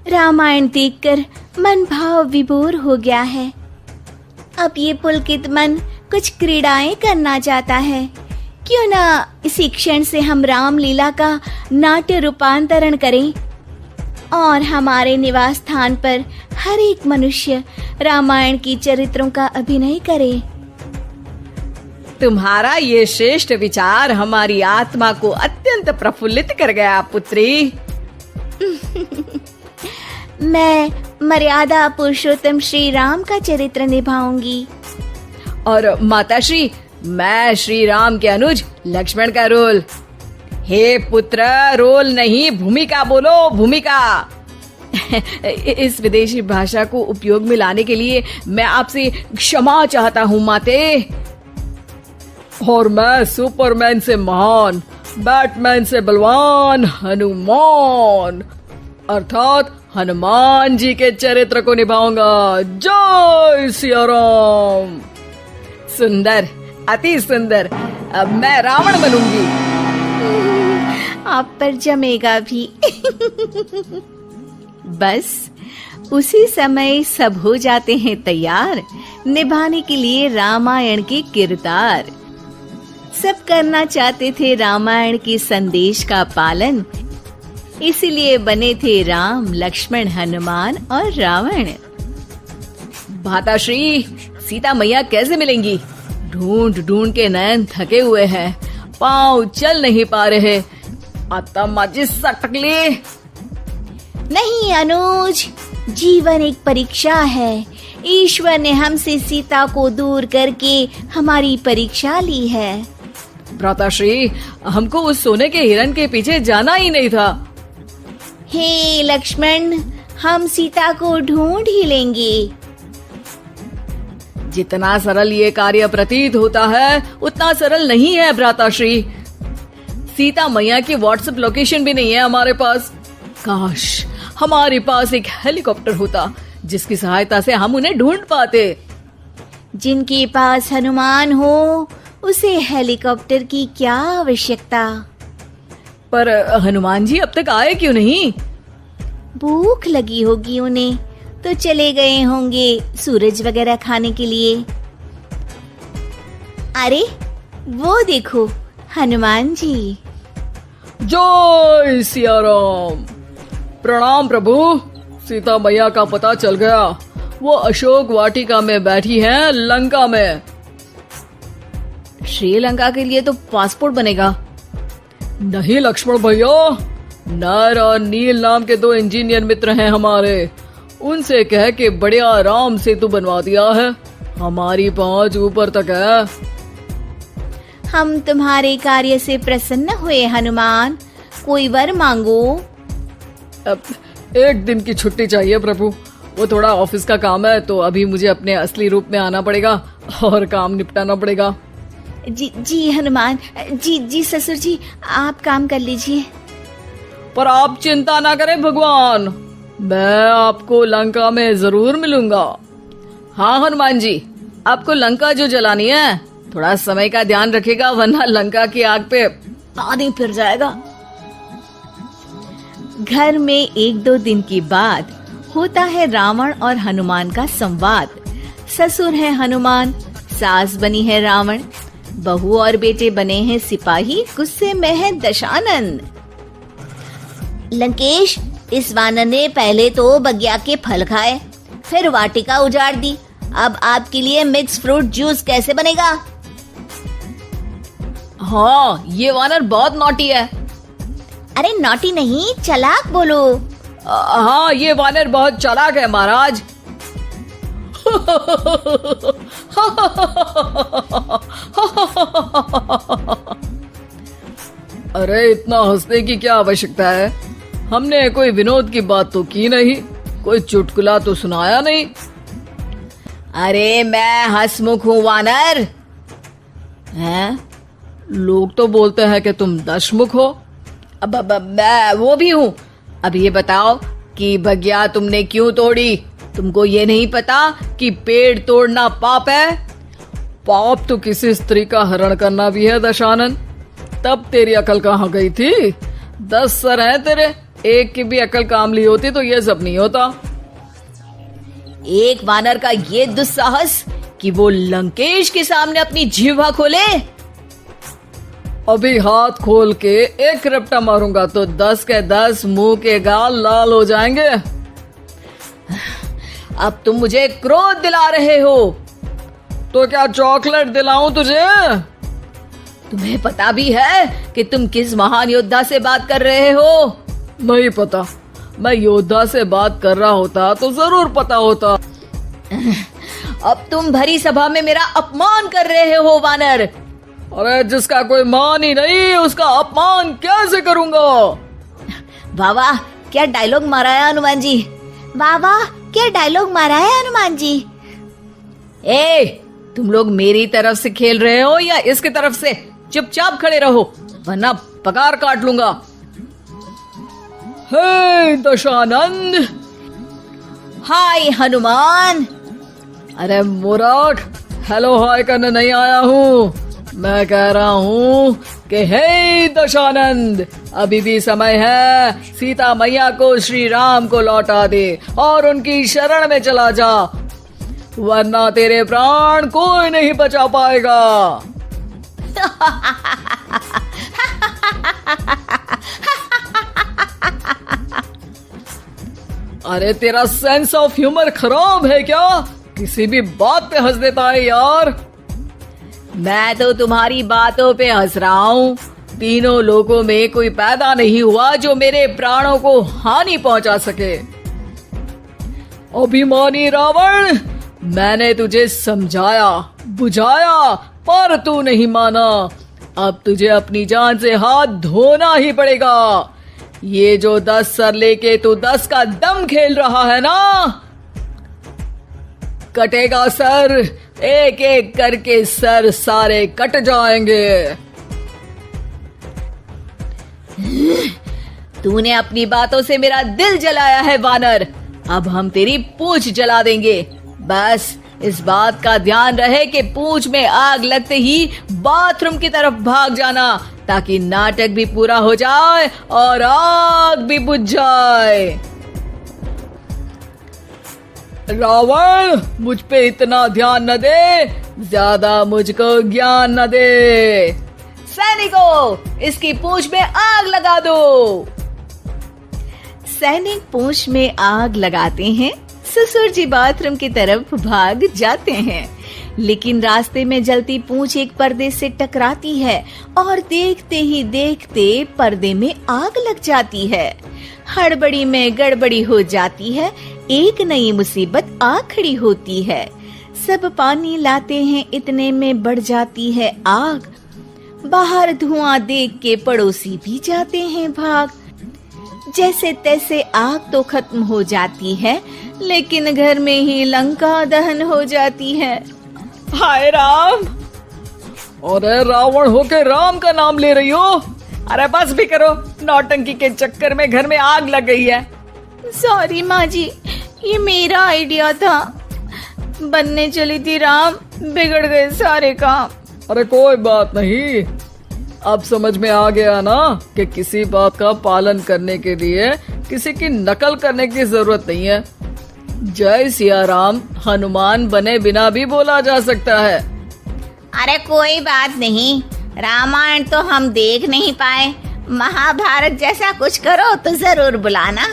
रामायण देखकर मन भाव विभोर हो गया है। अब ये पुलकित मन कुछ क्रीड़ाएं करना चाहता है। क्यों ना इसी क्षण से हम रामलीला का नाट्य रूपांतरण करें और हमारे निवास स्थान पर हर एक मनुष्य रामायण की चरित्रों का अभिनय करे। तुम्हारा ये श्रेष्ठ विचार हमारी आत्मा को अत्यंत प्रफुल्लित कर गया पुत्री। मैं मर्यादा पुरुषोत्तम श्री राम का चरित्र निभाऊंगी। और माताश्री, मैं श्री राम के अनुज लक्ष्मण का रोल। हे पुत्र, रोल नहीं भूमिका बोलो, भूमिका। इस विदेशी भाषा को उपयोग में लाने के लिए मैं आपसे क्षमा चाहता हूँ माते। और मैं सुपरमैन से महान, बैटमैन से बलवान हनुमान अर्थात हनुमान जी के चरित्र को निभाऊंगा। जय सिया राम। सुंदर, अति सुंदर। अब मैं रावण बनूंगी। आप पर जमेगा भी। बस उसी समय सब हो जाते हैं तैयार निभाने के लिए रामायण के किरदार। सब करना चाहते थे रामायण के संदेश का पालन, इसीलिए बने थे राम, लक्ष्मण, हनुमान और रावण। भाताश्री, सीता मैया कैसे मिलेंगी? ढूंढ ढूंढ के नयन थके हुए हैं, पाँव चल नहीं पा रहे। आता माची सटकली। नहीं अनुज, जीवन एक परीक्षा है। ईश्वर ने हमसे सीता को दूर करके हमारी परीक्षा ली है। भ्राताश्री, हमको उस सोने के हिरण के पीछे जाना ही नहीं था। हे लक्ष्मण, हम सीता को ढूंढ ही लेंगे। जितना सरल ये कार्य प्रतीत होता है उतना सरल नहीं है भ्राताश्री। सीता मैया की व्हाट्सएप लोकेशन भी नहीं है हमारे पास। काश हमारे पास एक हेलीकॉप्टर होता जिसकी सहायता से हम उन्हें ढूंढ पाते। जिनके पास हनुमान हो उसे हेलीकॉप्टर की क्या आवश्यकता। पर हनुमान जी अब तक आए क्यों नहीं? भूख लगी होगी उन्हें, तो चले गए होंगे सूरज वगैरह खाने के लिए। अरे वो देखो हनुमान जी। जय सिया राम। प्रणाम प्रभु। सीता मैया का पता चल गया, वो अशोक वाटिका में बैठी हैं लंका में। श्रीलंका के लिए तो पासपोर्ट बनेगा। नहीं लक्ष्मण भैया, नर और नील नाम के 2 इंजीनियर मित्र हैं हमारे। उनसे कह के बढ़िया राम सेतु बनवा दिया है। हमारी पहुंच ऊपर तक है। हम तुम्हारे कार्य से प्रसन्न हुए हनुमान, कोई वर मांगो। अब 1 दिन की छुट्टी चाहिए प्रभु। वो थोड़ा ऑफिस का काम है, तो अभी मुझे अपने असली रूप में आना पड़ेगा और काम निपटाना पड़ेगा। जी हनुमान जी ससुर जी, आप काम कर लीजिए। पर आप चिंता ना करें भगवान, मैं आपको लंका में जरूर मिलूंगा। हाँ हनुमान जी, आपको लंका जो जलानी है थोड़ा समय का ध्यान रखेगा, वरना लंका की आग पे पानी फिर जाएगा। घर में 1-2 दिन की बाद होता है रावण और हनुमान का संवाद। ससुर है हनुमान, सास बनी है रावण, बहू और बेटे बने हैं सिपाही, गुस्से में है दशानन। लंकेश, इस वानर ने पहले तो बगिया के फल खाए, फिर वाटिका उजाड़ दी। अब आपके लिए मिक्स फ्रूट जूस कैसे बनेगा? हाँ, ये वानर बहुत नॉटी है। अरे नॉटी नहीं, चालाक बोलो। हाँ, ये वानर बहुत चालाक है महाराज। अरे इतना हंसने की क्या आवश्यकता है? हमने कोई विनोद की बात तो की नहीं, कोई चुटकुला तो सुनाया नहीं। अरे मैं हंसमुख हूँ वानर। हैं? लोग तो बोलते हैं कि तुम दशमुख हो। अब मैं वो भी हूँ। अब ये बताओ कि बगिया तुमने क्यों तोड़ी? तुमको ये नहीं पता कि पेड़ तोड़ना पाप है? पाप तो किसी स्त्री का हरण करना भी है दशानन। तब तेरी अकल कहाँ गई थी? 10 सर हैं तेरे, एक की भी अकल काम ली होती तो ये सब नहीं होता। एक वानर का ये दुस्साहस कि वो लंकेश के सामने अपनी जिह्वा खोले। अभी हाथ खोल के एक रपटा मारूंगा तो 10 के 10 मुंह के गाल लाल हो जाएंगे। अब तुम मुझे क्रोध दिला रहे हो। तो क्या चॉकलेट दिलाऊं तुझे? तुम्हें पता भी है कि तुम किस महान योद्धा से बात कर रहे हो? नहीं पता। मैं योद्धा से बात कर रहा होता तो जरूर पता होता। अब तुम भरी सभा में मेरा अपमान कर रहे हो वानर। अरे जिसका कोई मान ही नहीं उसका अपमान कैसे करूंगा? वाह वाह, क्या डायलॉग मारा है हनुमान जी। वाह वाह, क्या डायलॉग मारा है हनुमान जी। तुम लोग मेरी तरफ से खेल रहे हो या इसकी तरफ से? चुपचाप खड़े रहो वरना पगार काट लूंगा। हे दशानंद। हाय हनुमान। अरे मूर्ख, हेलो हाय करने नहीं आया हूँ। मैं कह रहा हूँ कि हे दशानंद, अभी भी समय है। सीता मैया को श्री राम को लौटा दे और उनकी शरण में चला जा, वरना तेरे प्राण कोई नहीं बचा पाएगा। अरे तेरा सेंस ऑफ ह्यूमर खराब है क्या? किसी भी बात पे हंस देता है यार। मैं तो तुम्हारी बातों पे हंस रहा हूँ। तीनों लोगों में कोई पैदा नहीं हुआ जो मेरे प्राणों को हानि पहुंचा सके। अभिमानी रावण, मैंने तुझे समझाया बुझाया पर तू नहीं माना। अब तुझे अपनी जान से हाथ धोना ही पड़ेगा। ये जो 10 सर लेके तू 10 का दम खेल रहा है ना, कटेगा सर। एक एक करके सर सारे कट जाएंगे। तूने अपनी बातों से मेरा दिल जलाया है वानर। अब हम तेरी पूंछ जला देंगे। बस इस बात का ध्यान रहे कि पूंछ में आग लगते ही बाथरूम की तरफ भाग जाना, ताकि नाटक भी पूरा हो जाए और आग भी बुझ जाए। रावण, मुझ पे इतना ध्यान न दे, ज्यादा मुझको ज्ञान न दे। सैनिकों, इसकी पूंछ में आग लगा दो। सैनिक पूंछ में आग लगाते हैं। ससुर जी बाथरूम की तरफ भाग जाते हैं, लेकिन रास्ते में जलती पूंछ एक पर्दे से टकराती है और देखते ही देखते पर्दे में आग लग जाती है। हड़बड़ी में गड़बड़ी हो जाती है। एक नई मुसीबत आ खड़ी होती है। सब पानी लाते हैं, इतने में बढ़ जाती है आग। बाहर धुआं देख के पड़ोसी भी जाते हैं भाग। जैसे तैसे आग तो खत्म हो जाती है, लेकिन घर में ही लंका दहन हो जाती है। हाय राम। अरे रावण होके राम का नाम ले रही हो? अरे बस भी करो, नौटंकी के चक्कर में घर में आग लग गई है। सॉरी माँ जी, ये मेरा आइडिया था। बनने चली थी राम, बिगड़ गए सारे काम। अरे कोई बात नहीं, अब समझ में आ गया ना कि किसी बात का पालन करने के लिए किसी की नकल करने की जरूरत नहीं है। जय सिया राम हनुमान बने बिना भी बोला जा सकता है। अरे कोई बात नहीं, रामायण तो हम देख नहीं पाए। महाभारत जैसा कुछ करो तो जरूर बुलाना।